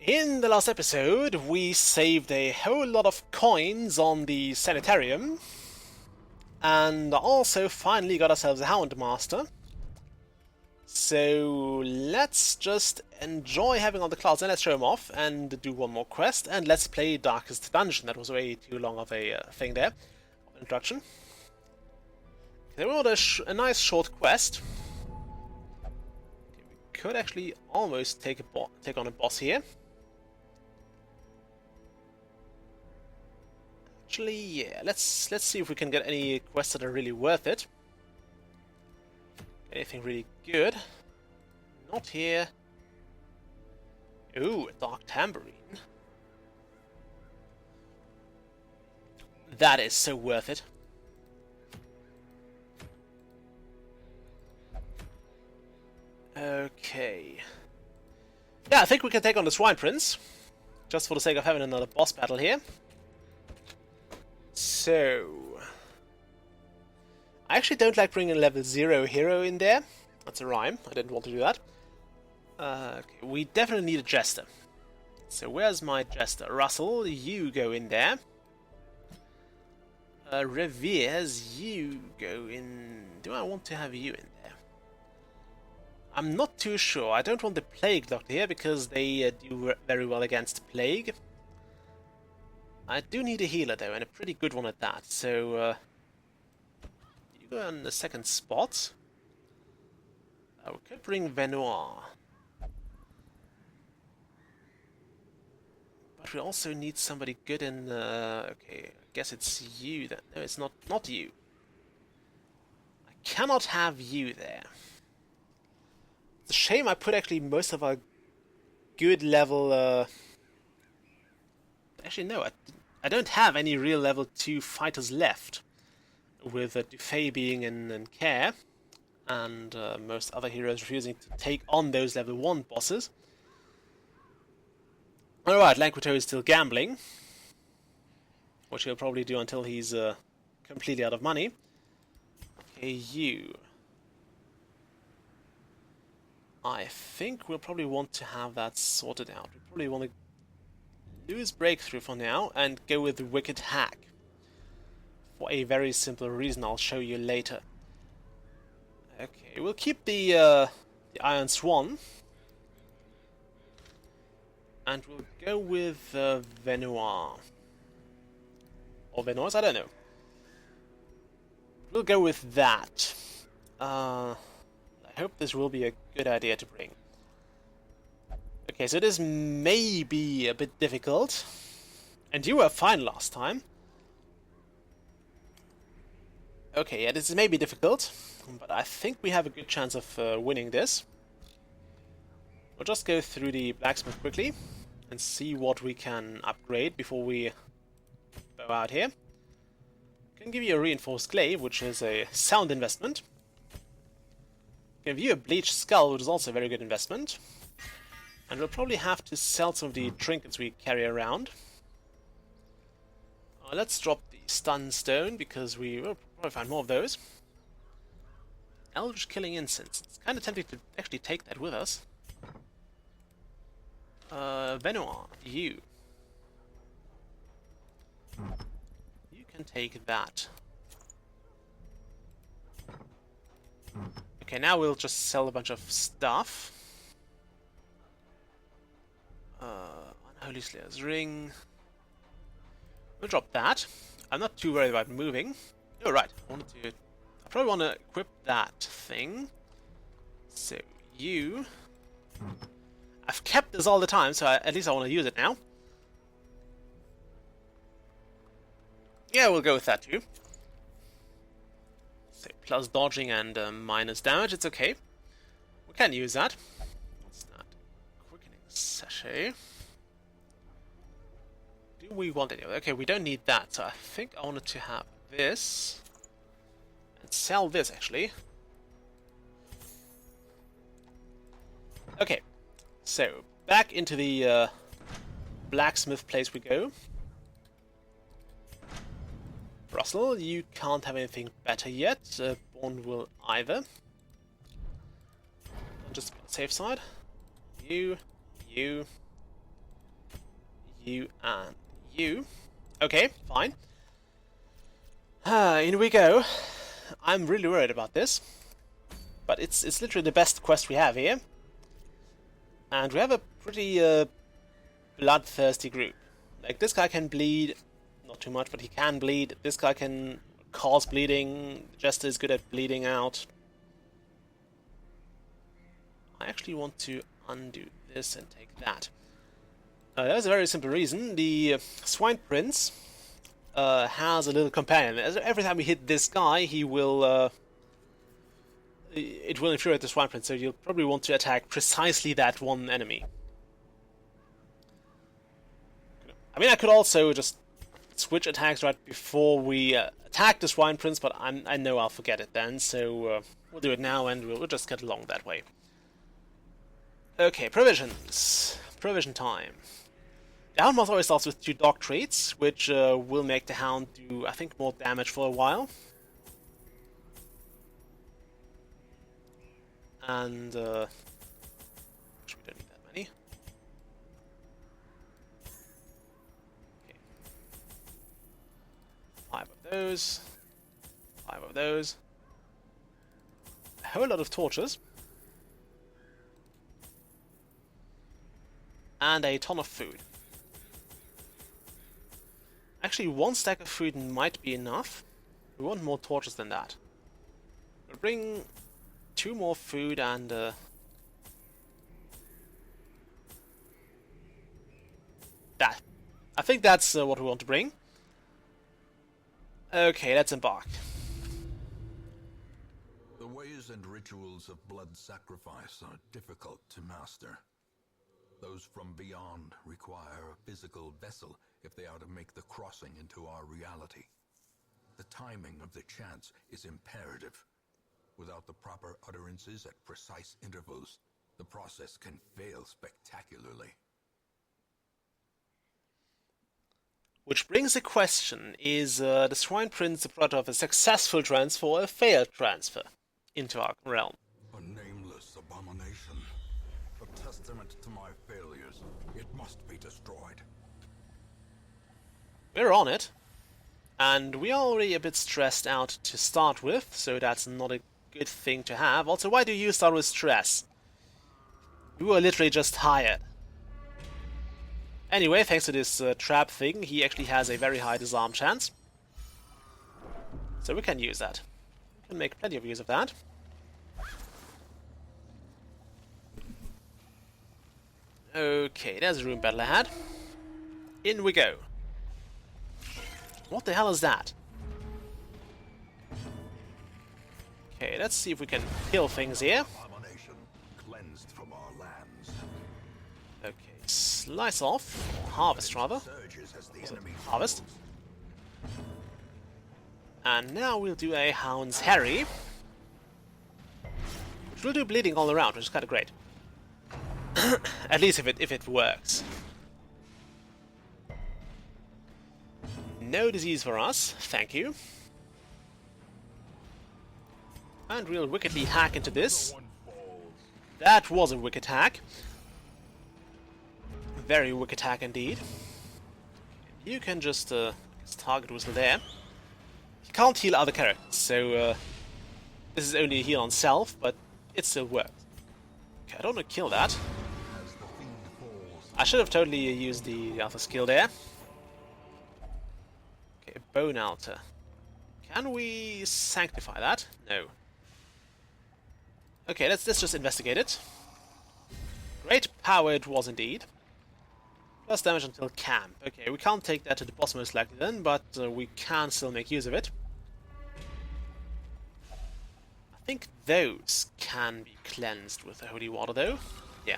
In the last episode, we saved a whole lot of coins on the sanitarium, and also finally got ourselves a Houndmaster. So let's just enjoy having all the clouds and let's show them off and do one more quest, and let's play Darkest Dungeon. That was way too long of a thing there, introduction. Okay, we want a nice short quest. Okay, we could actually almost take on a boss here. Actually, yeah, let's see if we can get any quests that are really worth it. Anything really good? Not here. Ooh, a Dark Tambourine. That is so worth it. Okay. Yeah, I think we can take on the Swine Prince. Just for the sake of having another boss battle here. So, I actually don't like bringing a level 0 hero in there. That's a rhyme. I didn't want to do that. Okay, we definitely need a jester. So where's my jester? Russell, you go in there. Reveres, you go in... Do I want to have you in there? I'm not too sure. I don't want the Plague Doctor here because they do very well against Plague. I do need a healer though, and a pretty good one at that, so you go on the second spot. We could bring Venoir. But we also need somebody good in, okay, I guess it's you then. No, it's not you. I cannot have you there. It's a shame I put actually most of our good level, actually, no, I don't have any real level 2 fighters left, with Dufay being in care, and most other heroes refusing to take on those level 1 bosses. Alright, Lanquito is still gambling, which he'll probably do until he's completely out of money. Okay, you. I think we'll probably want to have that sorted out. We probably want to lose Breakthrough for now and go with Wicked Hack. For a very simple reason I'll show you later. Okay, we'll keep the Iron Swan. And we'll go with Venoir. Or Venoise, I don't know. We'll go with that. I hope this will be a good idea to bring. Okay, so this may be a bit difficult. And you were fine last time. Okay, yeah, this may be difficult, but I think we have a good chance of winning this. We'll just go through the blacksmith quickly and see what we can upgrade before we go out here. I can give you a reinforced glaive, which is a sound investment. Give you a bleached skull, which is also a very good investment. And we'll probably have to sell some of the trinkets we carry around. Let's drop the stun stone, because we will probably find more of those. Eldritch Killing Incense. It's kind of tempting to actually take that with us. Venoir, you. You can take that. Okay, now we'll just sell a bunch of stuff. Unholy Slayer's Ring. We'll drop that. I'm not too worried about moving. Oh, right. I probably want to equip that thing. So, you... I've kept this all the time, so at least I want to use it now. Yeah, we'll go with that too. So, plus dodging and minus damage, it's okay. We can use that. What's that? Quickening Sachet. Do we want any? Okay, we don't need that, so I think I wanted to have this. And sell this, actually. Okay. So, back into the blacksmith place we go. Russell, you can't have anything better yet. Born will either. Just safe side. You. You and you. Okay, fine. In we go. I'm really worried about this. But it's literally the best quest we have here. And we have a pretty bloodthirsty group. Like, this guy can bleed, not too much, but he can bleed. This guy can cause bleeding, Jester is good at bleeding out. I actually want to undo this and take that. There's a very simple reason. The Swine Prince has a little companion. Every time we hit this guy, he will... it will infuriate the Swine Prince, so you'll probably want to attack precisely that one enemy. I mean, I could also just switch attacks right before we attack the Swine Prince, but I know I'll forget it then, so we'll do it now and we'll just get along that way. Okay, provisions. Provision time. The Hound Moth always starts with 2 dog treats, which will make the Hound do, I think, more damage for a while. And, we don't need that many. Okay. 5 of those. 5 of those. A whole lot of torches. And a ton of food. Actually, 1 stack of food might be enough. We want more torches than that. We'll bring 2 more food and that. I think that's what we want to bring. Okay, let's embark. The ways and rituals of blood sacrifice are difficult to master. Those from beyond require a physical vessel if they are to make the crossing into our reality. The timing of the chants is imperative. Without the proper utterances at precise intervals, the process can fail spectacularly. Which brings the question, is the Swine Prince the product of a successful transfer or a failed transfer into our realm? A nameless abomination. A testament to my failures. It must be destroyed. We're on it. And we are already a bit stressed out to start with, so that's not a good thing to have. Also, why do you start with stress? You were literally just hired. Anyway, thanks to this trap thing, he actually has a very high disarm chance. So we can use that. We can make plenty of use of that. Okay, there's a room battle ahead. In we go. What the hell is that? Okay, let's see if we can kill things here. Abomination cleansed from our lands. Okay, slice off, or harvest rather. Harvest. And now we'll do a Hound's Harry, which will do bleeding all around, which is kind of great. At least if it works. No disease for us, thank you. And we'll wickedly hack into this. That was a wicked hack. Very wicked hack indeed. You can just target whistle there. You can't heal other characters, so this is only a heal on self, but it still works. Okay, I don't want to kill that. I should have totally used the other skill there. Okay, Bone Altar. Can we sanctify that? No. Okay, let's just investigate it. Great power it was indeed. Plus damage until camp. Okay, we can't take that to the boss most likely then, but we can still make use of it. I think those can be cleansed with the holy water though. Yeah.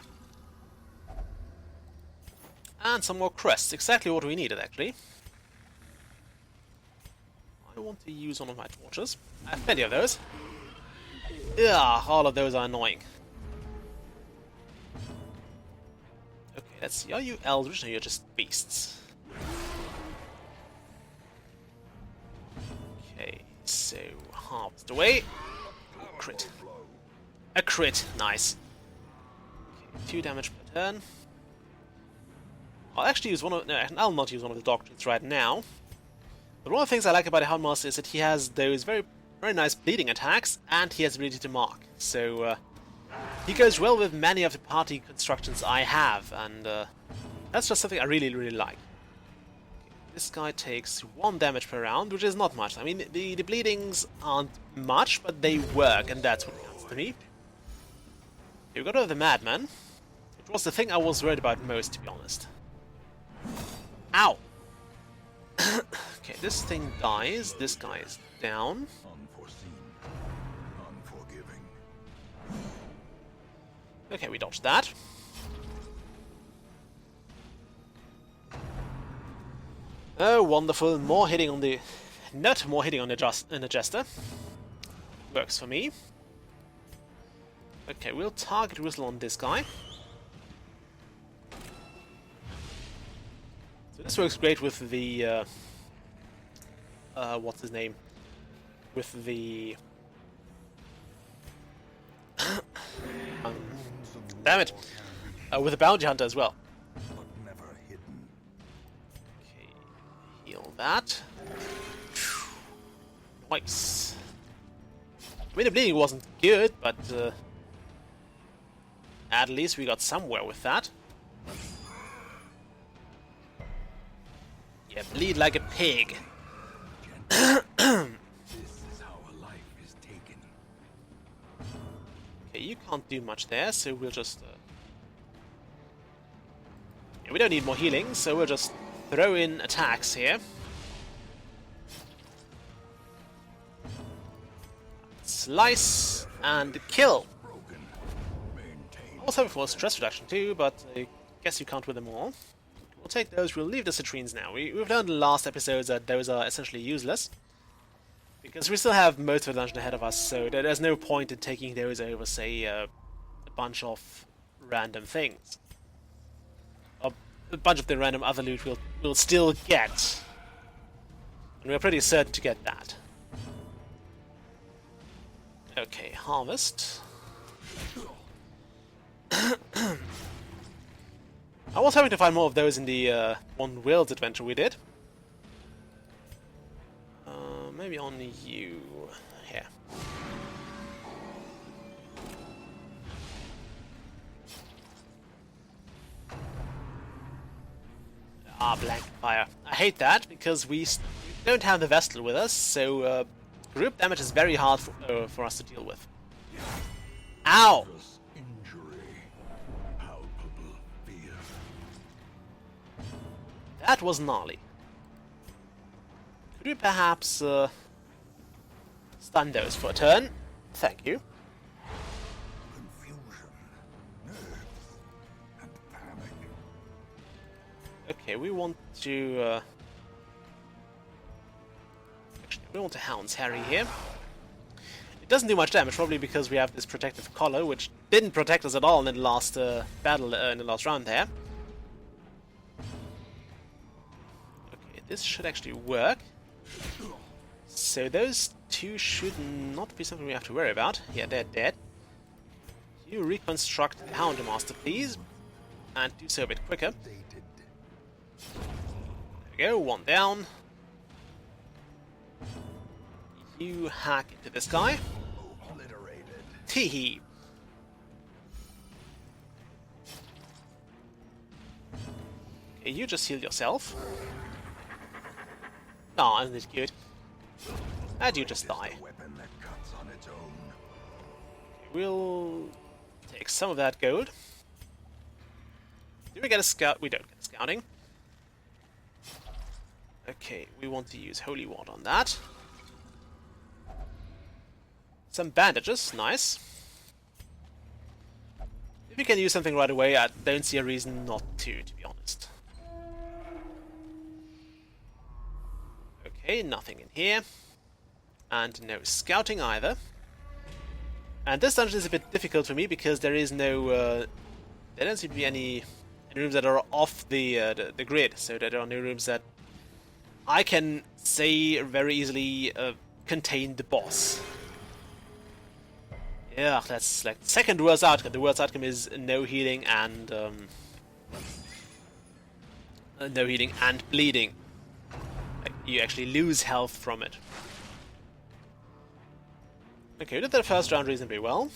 And some more crests, exactly what we needed actually. I want to use one of my torches. I have plenty of those. Yeah, all of those are annoying. Okay, let's see. Are you eldritch or you're just beasts? Okay, so harvest away. Crit. A crit, nice. Okay, 2 damage per turn. I'll actually use one of... No, I'll not use one of the doctrines right now. But one of the things I like about the Houndmaster is that he has those very nice bleeding attacks, and he has the ability to mark. So, he goes well with many of the party constructions I have, and that's just something I really like. Okay, this guy takes 1 damage per round, which is not much. I mean, the bleedings aren't much, but they work, and that's what counts to me. Okay, we got over the Madman. It was the thing I was worried about most, to be honest. Ow! Okay, this thing dies, this guy is down. Unforeseen, unforgiving. Okay, we dodged that. Oh, wonderful. More hitting on the... Not more hitting on the Jester. Works for me. Okay, we'll target Whistle on this guy. So this works great with the... what's his name? With the... damn it! With the Bounty Hunter as well. But never hidden. Okay, heal that. Nice. I mean, the bleeding wasn't good, but at least we got somewhere with that. Yeah, bleed like a pig. This is how a life is taken. Okay, you can't do much there, so we'll just... yeah, we don't need more healing, so we'll just throw in attacks here. Slice and kill. Broken. Maintain. I was hoping for stress reduction too, but I guess you can't with them all. We'll take those, we'll leave the citrines now. We've learned in the last episodes that those are essentially useless. Because we still have most of the dungeon ahead of us, so there's no point in taking those over, say, a bunch of random things. Or a bunch of the random other loot we'll still get. And we're pretty certain to get that. Okay, harvest. I was hoping to find more of those in the One Worlds adventure we did. Maybe only you. Here. Ah, blank fire. I hate that because we don't have the Vestal with us, so group damage is very hard for us to deal with. Ow! Injury. Palpable fear. That was gnarly. Could we perhaps stun those for a turn? Thank you. Confusion. Nerves. And panic. Okay, we want to... actually, we want to Hound's Harry here. It doesn't do much damage, probably because we have this protective collar, which didn't protect us at all in the last battle, in the last round there. Okay, this should actually work. So those two should not be something we have to worry about. Yeah, they're dead. You reconstruct the Houndmaster, please. And do so a bit quicker. Dated. There we go, one down. You hack into this guy. Obliterated. Teehee. Okay, you just heal yourself. Oh, isn't it cute? And you just die. A weapon that cuts on its own. We'll take some of that gold. Do we get a scout? We don't get scouting. Okay, we want to use Holy Ward on that. Some bandages, nice. If we can use something right away, I don't see a reason not to be honest. Okay, nothing in here. And no scouting either. And this dungeon is a bit difficult for me because there is no... there don't seem to be any rooms that are off the grid, so there are no rooms that I can say very easily contain the boss. Yeah, that's like the second worst outcome. The worst outcome is no healing and no healing, and bleeding. Like, you actually lose health from it. Okay, we did the first round reasonably well.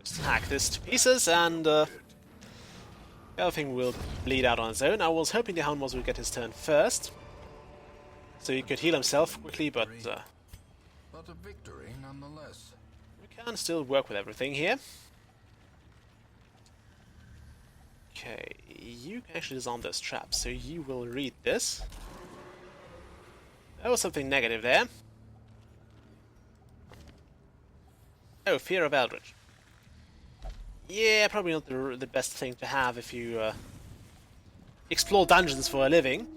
Just hack this to pieces, and the other thing will bleed out on its own. I was hoping the Hound would get his turn first, so he could heal himself quickly, but a victory nonetheless. we can still work with everything here. Okay, you can actually disarm those traps, so you will read this. There was something negative there. Oh, Fear of Eldritch. Yeah, probably not the best thing to have if you explore dungeons for a living.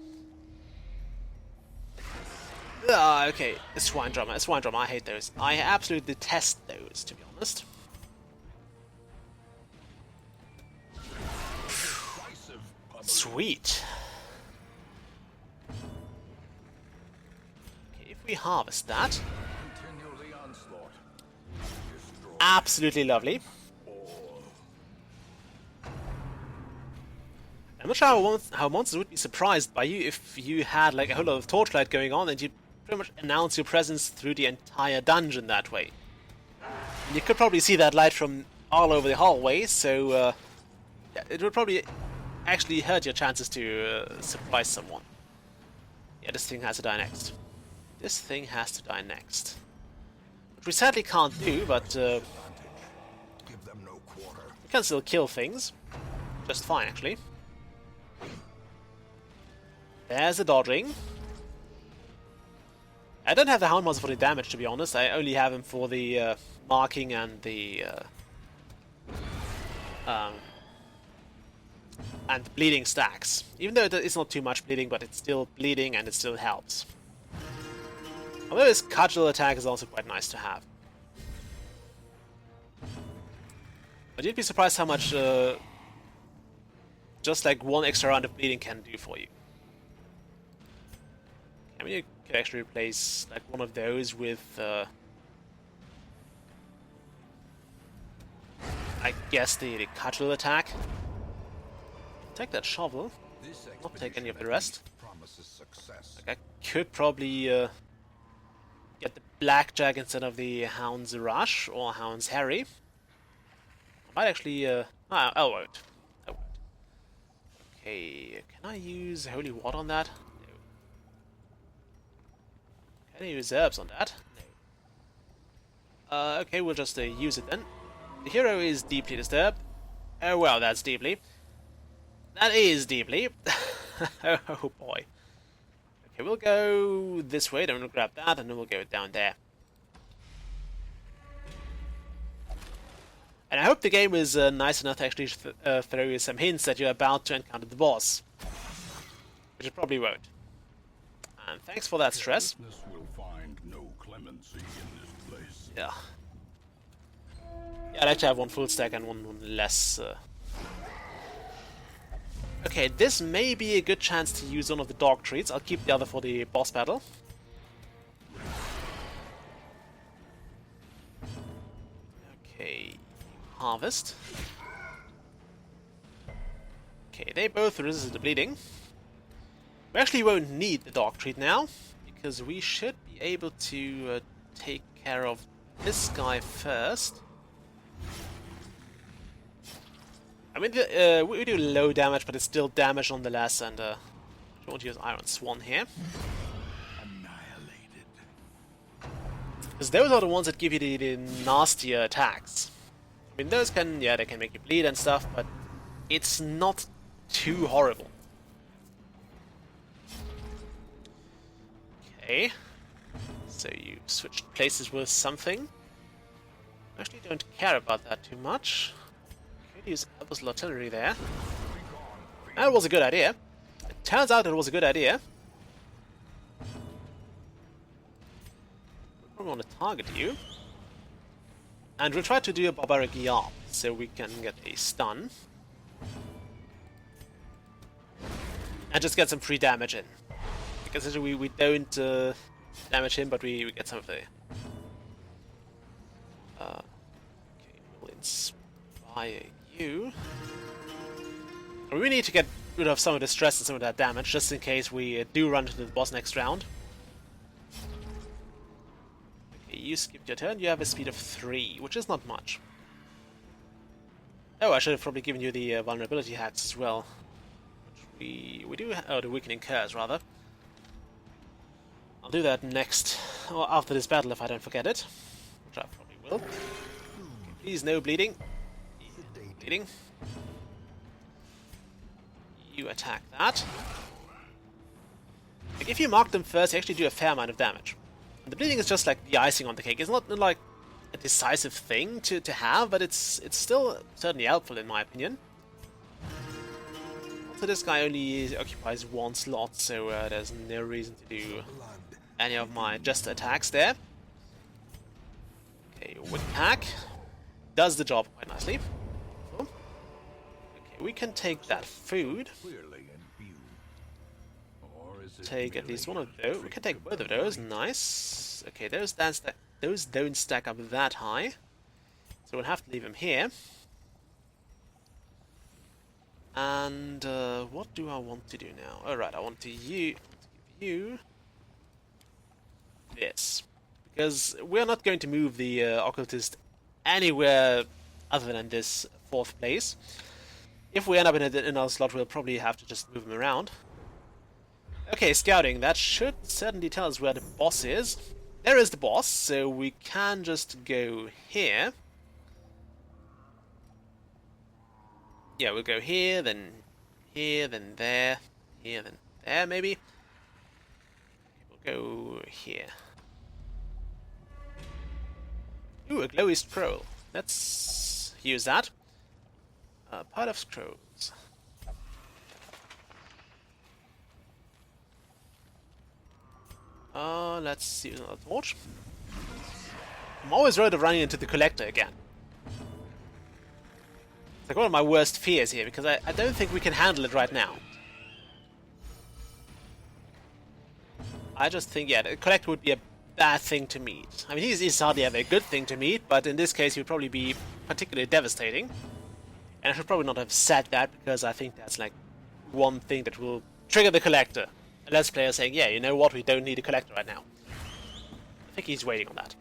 Ah, okay, a swine drummer, I hate those. I absolutely detest those, to be honest. Sweet. Okay, if we harvest that. Absolutely lovely. I'm not sure how monsters would be surprised by you if you had like a whole lot of torchlight going on and you pretty much announce your presence through the entire dungeon that way. You could probably see that light from all over the hallway, so yeah, it would probably actually hurt your chances to surprise someone. Yeah, this thing has to die next. This thing has to die next. Which we sadly can't do, but we can still kill things. Just fine, actually. There's the dodging. I don't have the Hound Monster for the damage, to be honest. I only have him for the marking and the bleeding stacks. Even though it's not too much bleeding, but it's still bleeding and it still helps. Although his cudgel attack is also quite nice to have. But you'd be surprised how much just like one extra round of bleeding can do for you. I mean, you could actually replace like one of those with I guess the cudgel attack. Take that shovel, not take any of the rest. Like, I could probably get the Blackjack instead of the Hound's Rush or Hound's Harry. I might actually I won't. Okay, can I use Holy Water on that? No. Can I use herbs on that? No. Okay, we'll just use it then. The hero is deeply disturbed. Oh well, that's deeply. That is deeply. Oh boy. Okay, we'll go this way, then we'll grab that, and then we'll go down there. And I hope the game is nice enough to actually throw you some hints that you're about to encounter the boss. Which it probably won't. And thanks for that stress. Will find no clemency in this place. Yeah. Yeah, I'd like to have one full stack and one less. Okay, this may be a good chance to use one of the dog treats. I'll keep the other for the boss battle. Okay, harvest. Okay, they both resist the bleeding. We actually won't need the dog treat now, because we should be able to take care of this guy first. I mean, we do low damage, but it's still damage nonetheless, and I don't want to use Iron Swan here. Annihilated. Because those are the ones that give you the nastier attacks. I mean, those can, yeah, they can make you bleed and stuff, but it's not too horrible. Okay. So you switched places with something. I actually don't care about that too much. Use Elbows Artillery there. That was a good idea. It turns out it was a good idea. We probably want to target you. And we'll try to do a Barbaric Yarp, so we can get a stun. And just get some free damage in. Because we don't damage him, but we get some of the... okay, we'll inspire you. We need to get rid of some of the stress and some of that damage, just in case we do run into the boss next round. Okay, you skipped your turn. You have a speed of 3, which is not much. Oh, I should have probably given you the vulnerability hacks as well. Which we do. Oh, the weakening curse rather. I'll do that next, or after this battle if I don't forget it, which I probably will. Okay, please, no bleeding. Bleeding. You attack that. Like, if you mark them first, you actually do a fair amount of damage. And the bleeding is just like the icing on the cake. It's not like a decisive thing to have, but it's still certainly helpful in my opinion. Also, this guy only occupies 1 slot, so there's no reason to do any of my just attacks there. Okay, Wick Hack does the job quite nicely. Okay, we can take that food. Take at least one of those. We can take both of those. Nice. Okay, those don't stack up that high, so we'll have to leave them here. And what do I want to do now? Alright, I want to give you this, because we're not going to move the occultist anywhere other than this 4th place. If we end up in another slot, we'll probably have to just move him around. Okay, scouting. That should certainly tell us where the boss is. There is the boss, so we can just go here. Yeah, we'll go here, then there, here, then there, maybe. We'll go here. Ooh, a glowy scroll. Let's use that. Part of scrolls. Let's use another torch. I'm always worried of running into the collector again. It's like one of my worst fears here, because I don't think we can handle it right now. I just think, yeah, the collector would be a bad thing to meet. I mean, he's hardly ever a good thing to meet, but in this case he would probably be particularly devastating. And I should probably not have said that, because I think that's like one thing that will trigger the collector. A Let's Player saying, yeah, you know what, we don't need a collector right now. I think he's waiting on that.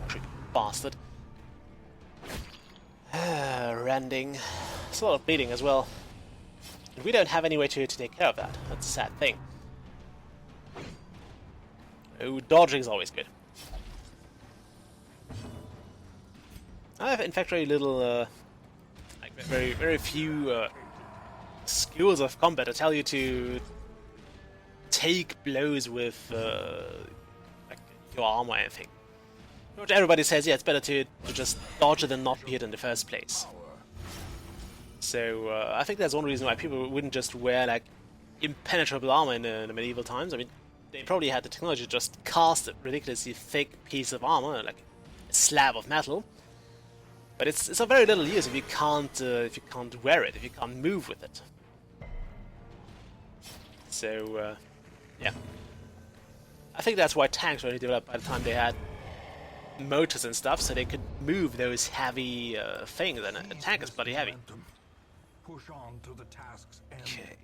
Trick bastard. Rending. It's a lot of bleeding as well. And we don't have any way to take care of that. That's a sad thing. Oh, dodging is always good. I have, in fact, very little, like very few skills of combat that tell you to take blows with like your armor or anything. Which everybody says, yeah, it's better to just dodge it than not be hit in the first place. So I think that's one reason why people wouldn't just wear like impenetrable armor in the medieval times. I mean, they probably had the technology to just cast a ridiculously thick piece of armor, like a slab of metal. But it's of very little use if you can't wear it, if you can't move with it. So yeah, I think that's why tanks were only developed by the time they had motors and stuff, so they could move those heavy things. And a tank is bloody heavy. Push on to the task's end. Okay,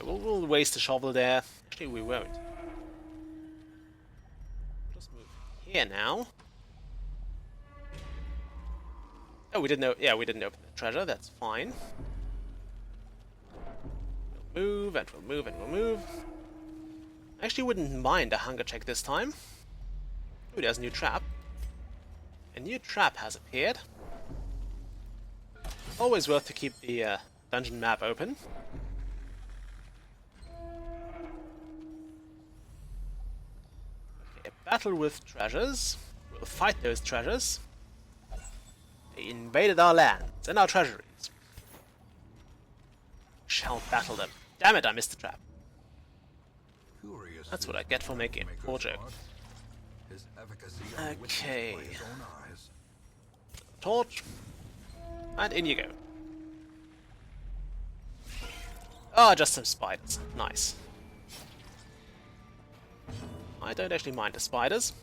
we'll waste a shovel there. Actually, we won't. Just move here now. Oh, we didn't know. Yeah, we didn't open the treasure. That's fine. We'll move and we'll move and we'll move. I actually wouldn't mind a hunger check this time. Ooh, there's a new trap. A new trap has appeared. Always worth to keep the dungeon map open. Okay, a battle with treasures. We'll fight those treasures. They invaded our lands and our treasuries. Shall battle them. Damn it, I missed the trap. That's what I get for making a poor joke. Okay. Torch. And in you go. Oh, just some spiders. Nice. I don't actually mind the spiders.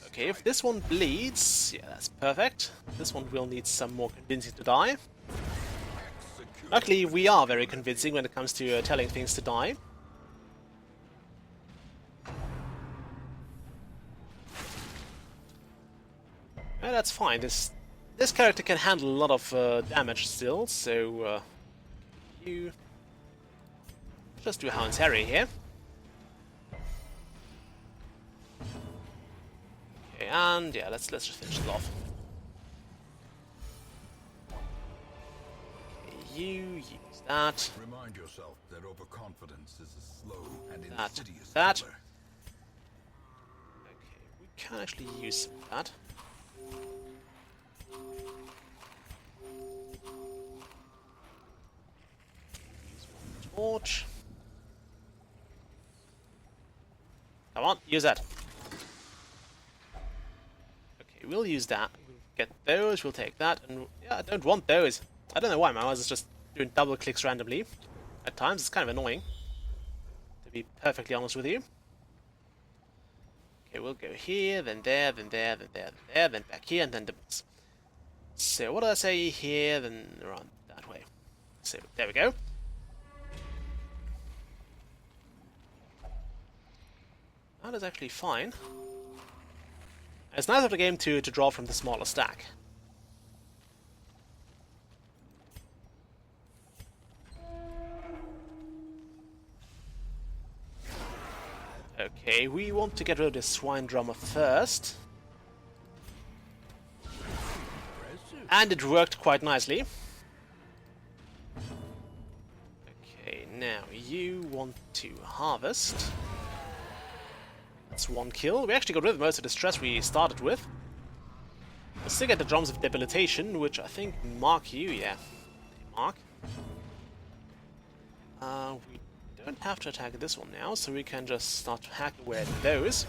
Okay, if this one bleeds, yeah, that's perfect. This this one will need some more convincing to die. Luckily, we are very convincing when it comes to telling things to die. And that's fine. This character can handle a lot of damage still, so you just do Hound's Harry here. Okay, and yeah, let's just finish it off. Okay, you use that. Remind yourself that overconfidence is a slow and That. insidious That. killer. Okay, we can actually use that. Use one torch. Come on, use that. Okay, we'll use that. We'll get those, we'll take that, and yeah, I don't want those. I don't know why my mouse is just doing double clicks randomly. At times, it's kind of annoying, to be perfectly honest with you. Okay, we'll go here, then there, then there, then there, then there, then back here, and then the bits. So what do I say here, then around that way. So, there we go. That is actually fine. It's nice of the game to draw from the smaller stack. Okay, we want to get rid of this swine drummer first. And it worked quite nicely. Okay, now you want to harvest. That's one kill. We actually got rid of most of the stress we started with. We'll still get the drums of debilitation, which I think mark you, yeah. They mark. We don't have to attack this one now, so we can just start to hack away at those.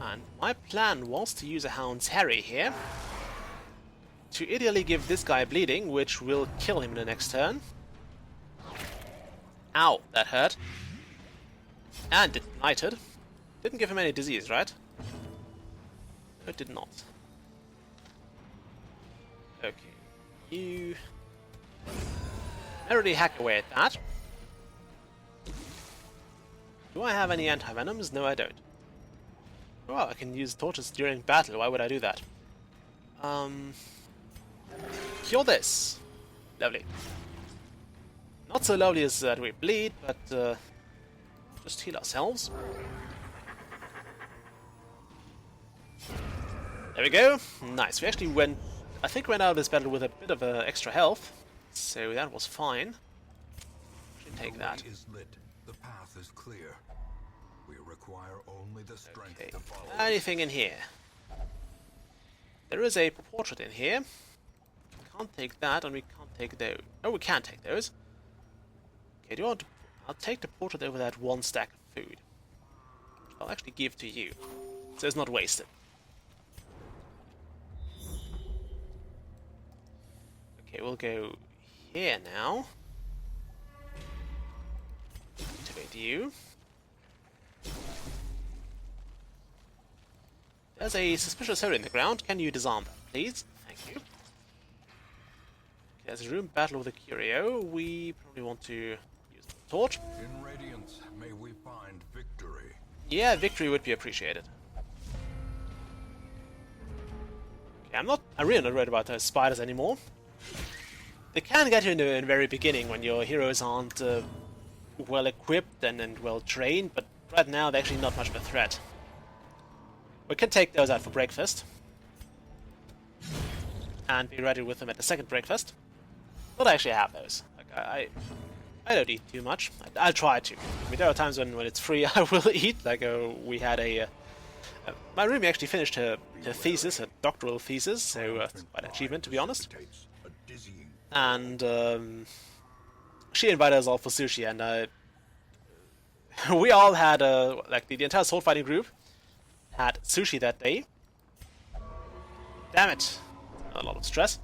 And my plan was to use a Hound's Harry here. To ideally give this guy bleeding, which will kill him in the next turn. Ow, that hurt. And it ignited. Didn't give him any disease, right? No, it did not. Okay. You... already hack away at that. Do I have any anti-venoms? No, I don't. Well, I can use torches during battle. Why would I do that? Cure this. Lovely. Not so lovely as that we bleed, but just heal ourselves. There we go. Nice. We actually went, I think, went out of this battle with a bit of extra health, so that was fine. Should take that. The way is lit. The path is clear. We require only the strength Okay. to follow. Anything in here? There is a portrait in here. Can't take that, and we can't take those. Oh, we can take those. Okay, do you want to... I'll take the portrait over that one stack of food. Which I'll actually give to you, so it's not wasted. Okay, we'll go here now. Activate you. There's a suspicious hole in the ground. Can you disarm that, please? Thank you. Okay, there's a room battle with a curio. We probably want to use the torch. In Radiance, may we find victory. Yeah, victory would be appreciated. Okay, I'm really not worried about those spiders anymore. They can get you in the very beginning when your heroes aren't well equipped and well trained, but right now they're actually not much of a threat. We can take those out for breakfast. And be ready with them at the second breakfast. But I actually have those. Like, I don't eat too much. I'll try to. I mean, there are times when it's free I will eat. Like, we had a... my roomie actually finished her thesis, her doctoral thesis, so it's quite an achievement, to be honest. A dizzying And she invited us all for sushi, and we all had, like, the entire sword fighting group had sushi that day. Damn it. A lot of stress.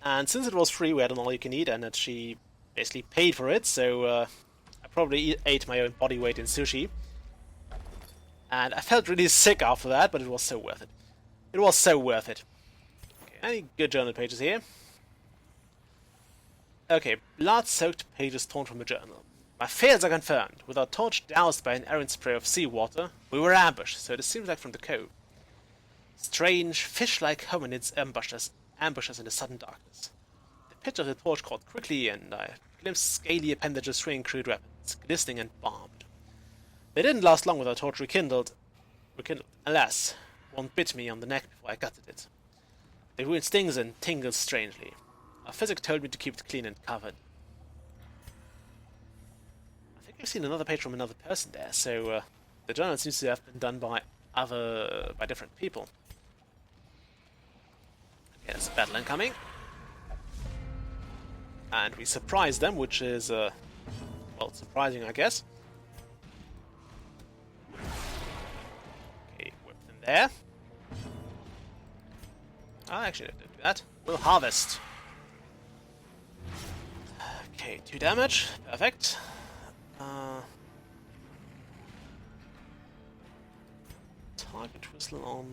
And since it was free, we had an all-you-can-eat, and that she basically paid for it, so I probably ate my own body weight in sushi. And I felt really sick after that, but it was so worth it. It was so worth it. Okay, any good journal pages here? Okay, blood-soaked pages torn from a journal. My fears are confirmed. With our torch doused by an errant spray of seawater, we were ambushed, so it seems like from the cove. Strange, fish-like hominids ambushed us in the sudden darkness. The pitch of the torch caught quickly, and I glimpsed scaly appendages swinging crude weapons, glistening and barbed. They didn't last long with our torch rekindled. Alas, one bit me on the neck before I gutted it. The wound stings and tingles strangely. Our physic told me to keep it clean and covered. I think I've seen another page from another person there, so the journal seems to have been done by different people. Okay, there's a battle incoming. And we surprise them, which is, well, surprising, I guess. Okay, whip them there. Oh, actually, don't do that. We'll harvest. Okay, 2 damage. Perfect. Target whistle on...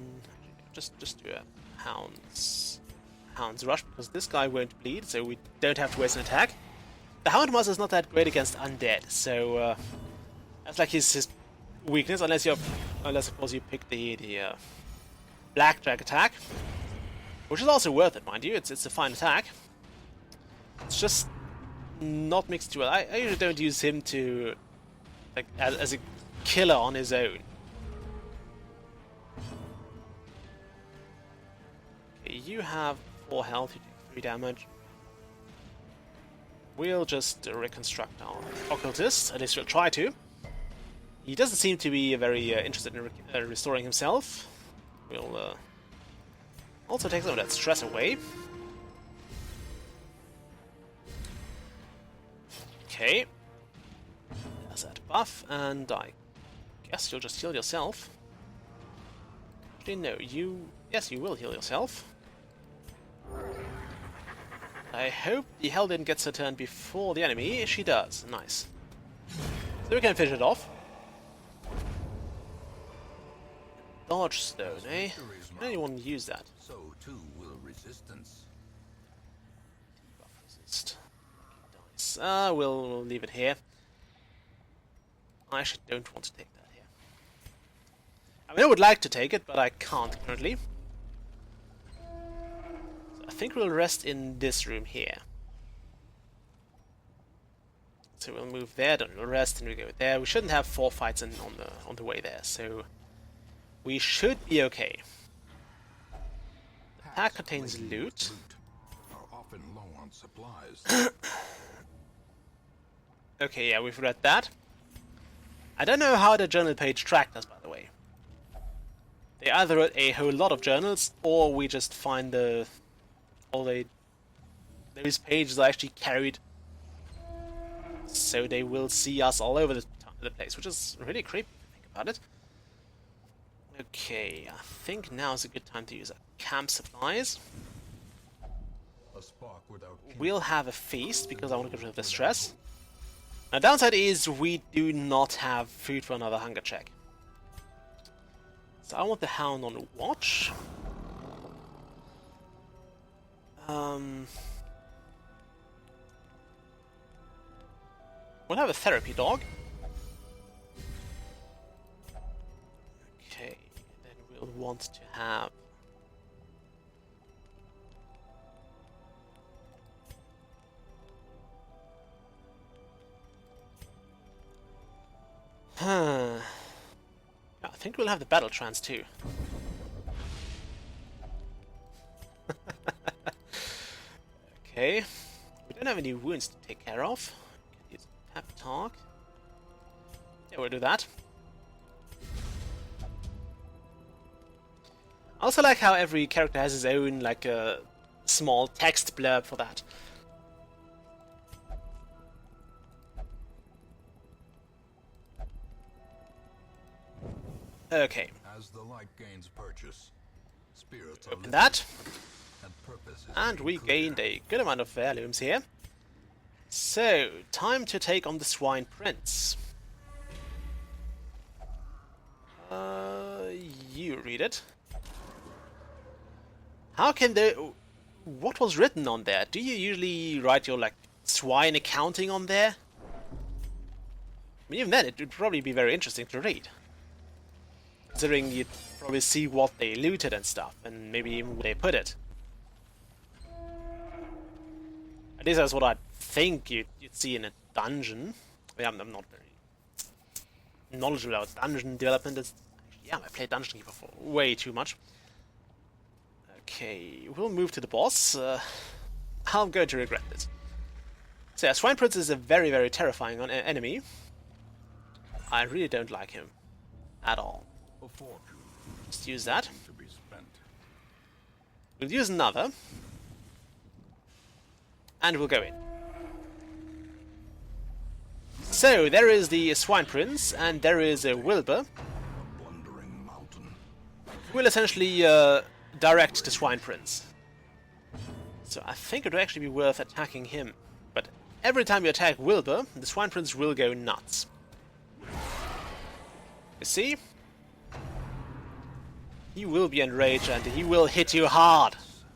Just do a Hound's Rush, because this guy won't bleed, so we don't have to waste an attack. The Hound Master is not that great against undead, so that's like his weakness, unless of course you pick the Blackjack attack, which is also worth it, mind you. It's a fine attack. It's just not mixed too well. I usually don't use him to as a killer on his own. Okay, you have 4 health, you take 3 damage. We'll just reconstruct our occultist, at least we'll try to. He doesn't seem to be very interested in restoring himself. We'll also take some of that stress away. Okay. There's that buff, and I guess you'll just heal yourself. Actually, no, yes, you will heal yourself. I hope the hell didn't get her turn before the enemy. She does. Nice. So we can finish it off. Dodge stone, eh? Can anyone use that? So too will resistance. Debuff resist. Dice. We'll leave it here. I actually don't want to take that here. I mean, I would like to take it, but I can't currently. I think we'll rest in this room here. So we'll move there, then we'll rest, and we go there. We shouldn't have 4 fights on the way there, so we should be okay. The pack contains loot. Are often low on supplies. Okay, yeah, we've read that. I don't know how the journal page tracked us, by the way. They either wrote a whole lot of journals, or we just find those pages are actually carried, so they will see us all over the place, which is really creepy if you think about it. Okay, I think now is a good time to use our camp supplies. A spark without We'll have a feast because I want to get rid of the stress. Now, downside is we do not have food for another hunger check. So I want the Hound on watch. We'll have a therapy dog. Okay, then we'll want to have... I think we'll have the battle trance too. Okay, we don't have any wounds to take care of. Use pep talk. Yeah, we'll do that. I also like how every character has his own, like, small text blurb for that. Okay. as the light gains purchase. Spirits are Open lifted that. and purpose is And made we clear. gained a good amount of heirlooms here. So, time to take on the Swine Prince. You read it. How can they... What was written on there? Do you usually write your, like, swine accounting on there? I mean, even then, it would probably be very interesting to read. Considering you'd probably see what they looted and stuff, and maybe even where they put it. At least that's what I think you'd see in a dungeon. I mean, I'm not very knowledgeable about dungeon development. Yeah, I played Dungeon Keeper for way too much. Okay, we'll move to the boss. I'm going to regret this. So yeah, Swine Prince is a very, very terrifying enemy. I really don't like him at all. A fortune Just use that. to be spent. We'll use another. And we'll go in. So, there is the Swine Prince, and there is a Wilbur, A blundering mountain. who will essentially direct the Swine Prince. So I think it would actually be worth attacking him. But every time you attack Wilbur, the Swine Prince will go nuts. You see? He will be enraged and he will hit you hard.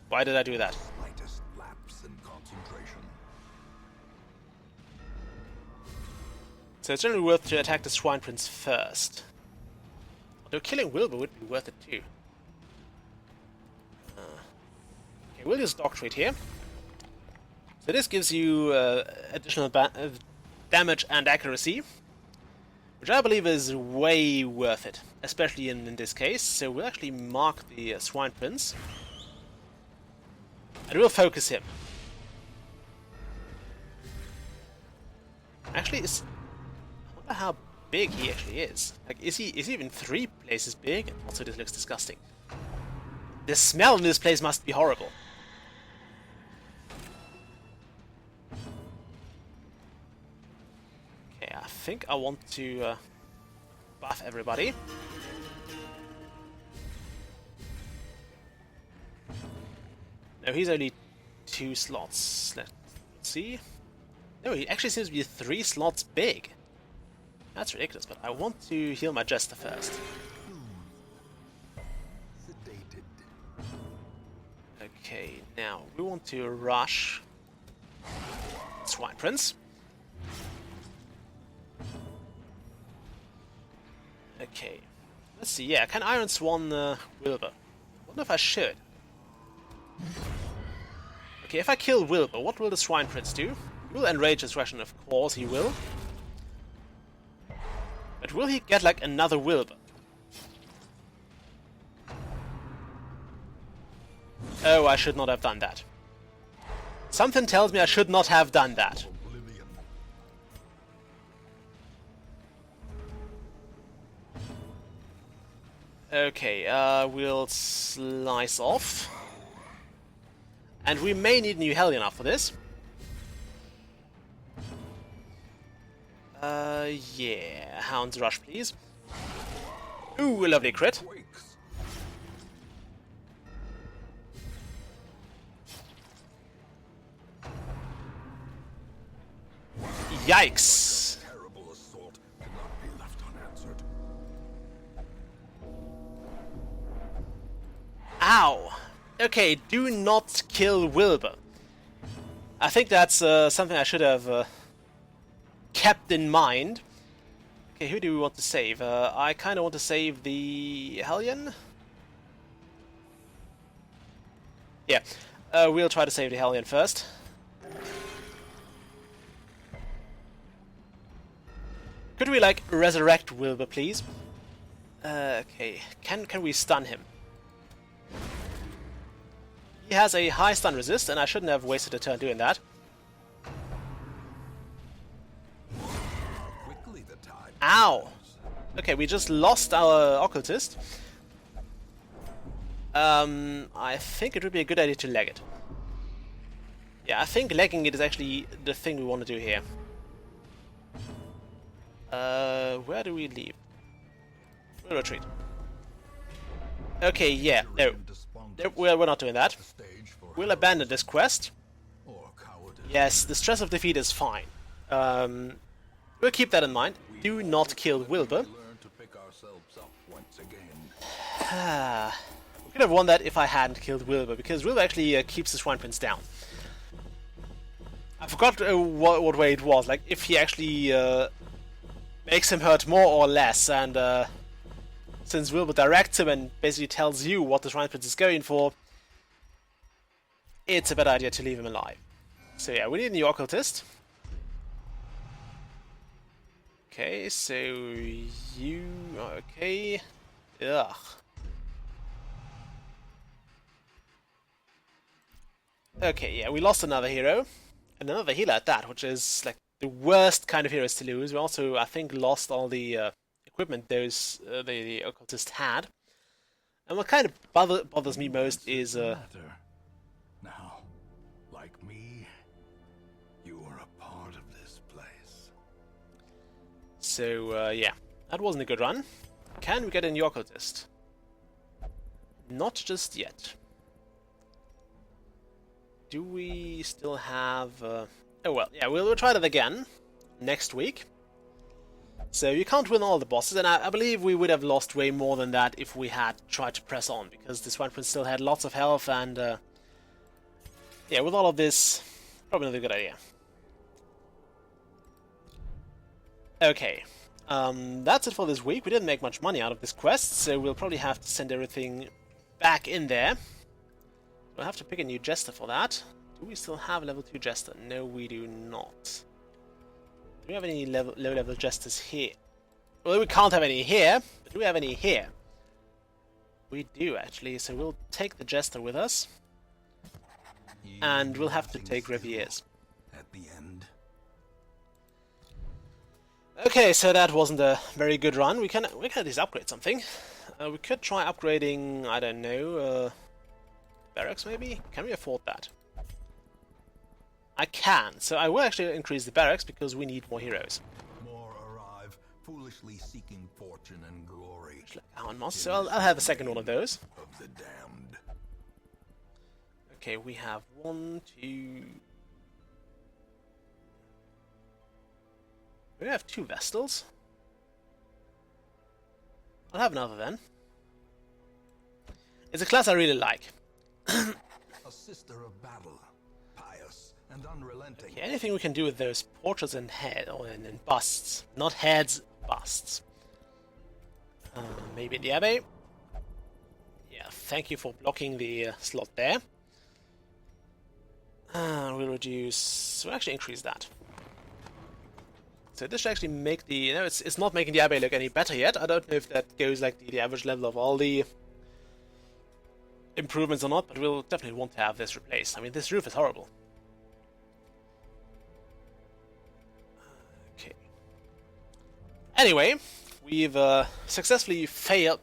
Why did I do that? Slightest lapse in concentration. So it's generally worth to attack the Swine Prince first. Although killing Wilbur would be worth it too. Okay, we'll use Doctorate here. So this gives you additional damage and accuracy, which I believe is way worth it, especially in this case. So we'll actually mark the Swine Prince, and we'll focus him. Actually, I wonder how big he actually is. Like, is he even 3 places big? Also, this looks disgusting. The smell in this place must be horrible. Okay, I think I want to buff everybody. No, he's only 2 slots. Let's see. No, he actually seems to be 3 slots big. That's ridiculous, but I want to heal my Jester first. Sedated. Okay, now we want to rush Swine Prince. Okay, let's see. Yeah, can Iron Swan Wilbur? I wonder if I should. Okay, if I kill Wilbur, what will the Swine Prince do? He will enrage his Russian, of course he will. But will he get like another Wilbur? Oh, I should not have done that. Something tells me I should not have done that. Oblivion. Okay, we'll slice off. And we may need new Hellion for this. Yeah, Hound's Rush, please. Ooh, a lovely crit. Wakes. Yikes! Terrible assault cannot be left unanswered. Ow! Okay, do not kill Wilbur. I think that's something I should have kept in mind. Okay, who do we want to save? I kind of want to save the Hellion. Yeah, we'll try to save the Hellion first. Could we, like, resurrect Wilbur, please? Okay, can we stun him? He has a high stun resist, and I shouldn't have wasted a turn doing that. Quickly the tide. Ow! Okay, we just lost our occultist. I think it would be a good idea to leg it. Yeah, I think legging it is actually the thing we want to do here. Where do we leave? We'll retreat. Okay, yeah, no. No, we're not doing that. Stage for We'll abandon this quest. or cowardice. Yes, the stress of defeat is fine. We'll keep that in mind. Do not kill Wilbur. Learn to pick ourselves up once again. We could have won that if I hadn't killed Wilbur, because Wilbur actually keeps the Swine Prince down. I forgot what way it was, like if he actually makes him hurt more or less, and since Wilbur directs him and basically tells you what the Swine Prince is going for, it's a bad idea to leave him alive. So yeah, we need a new occultist. Okay, so you... okay... ugh. Okay, yeah, we lost another hero. And another healer at that, which is like the worst kind of heroes to lose. We also, I think, lost all the equipment the occultist had. And what kind of bothers me most is... Now, like me, you are a part of this place. So, yeah, that wasn't a good run. Can we get a new occultist? Not just yet. Do we still have... oh well, yeah, we'll try that again next week. So you can't win all the bosses, and I believe we would have lost way more than that if we had tried to press on, because the Swine Prince still had lots of health, and yeah, with all of this, probably not a good idea. Okay, that's it for this week. We didn't make much money out of this quest, so we'll probably have to send everything back in there. We'll have to pick a new Jester for that. Do we still have a level 2 Jester? No, we do not. Do we have any low-level Jesters here? Well, we can't have any here, but do we have any here? We do, actually, so we'll take the Jester with us. And we'll have to take Riviers. At the end. Okay, so that wasn't a very good run. We can at least upgrade something. We could try upgrading, I don't know, barracks maybe? Can we afford that? I can, so I will actually increase the barracks because we need more heroes. More arrive, foolishly seeking fortune and glory. Hound Moss, so I'll have a second one of those. Of the damned. Okay, we have 1, 2... We have 2 Vestals. I'll have another then. It's a class I really like. A sister of battle, pious and unrelenting. Okay, anything we can do with those portraits and head or and busts, not heads, busts. Maybe in the Abbey. Yeah, thank you for blocking the slot there. We'll reduce. We'll actually increase that. So this should actually make the. You know, it's not making the Abbey look any better yet. I don't know if that goes like the average level of all the improvements or not, but we'll definitely want to have this replaced. I mean, this roof is horrible. Okay. Anyway, we've successfully failed.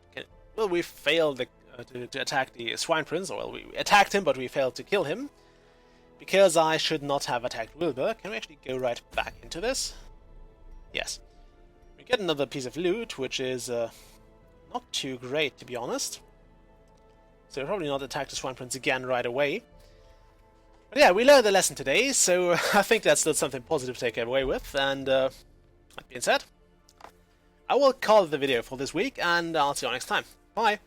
Well, we failed to attack the Swine Prince. Or well, we attacked him, but we failed to kill him because I should not have attacked Wilbur. Can we actually go right back into this? Yes. We get another piece of loot, which is not too great, to be honest. So we'll probably not attack the Swine Prince again right away. But yeah, we learned a lesson today, so I think that's still something positive to take away with. And that being said, I will call it the video for this week, and I'll see you all next time. Bye!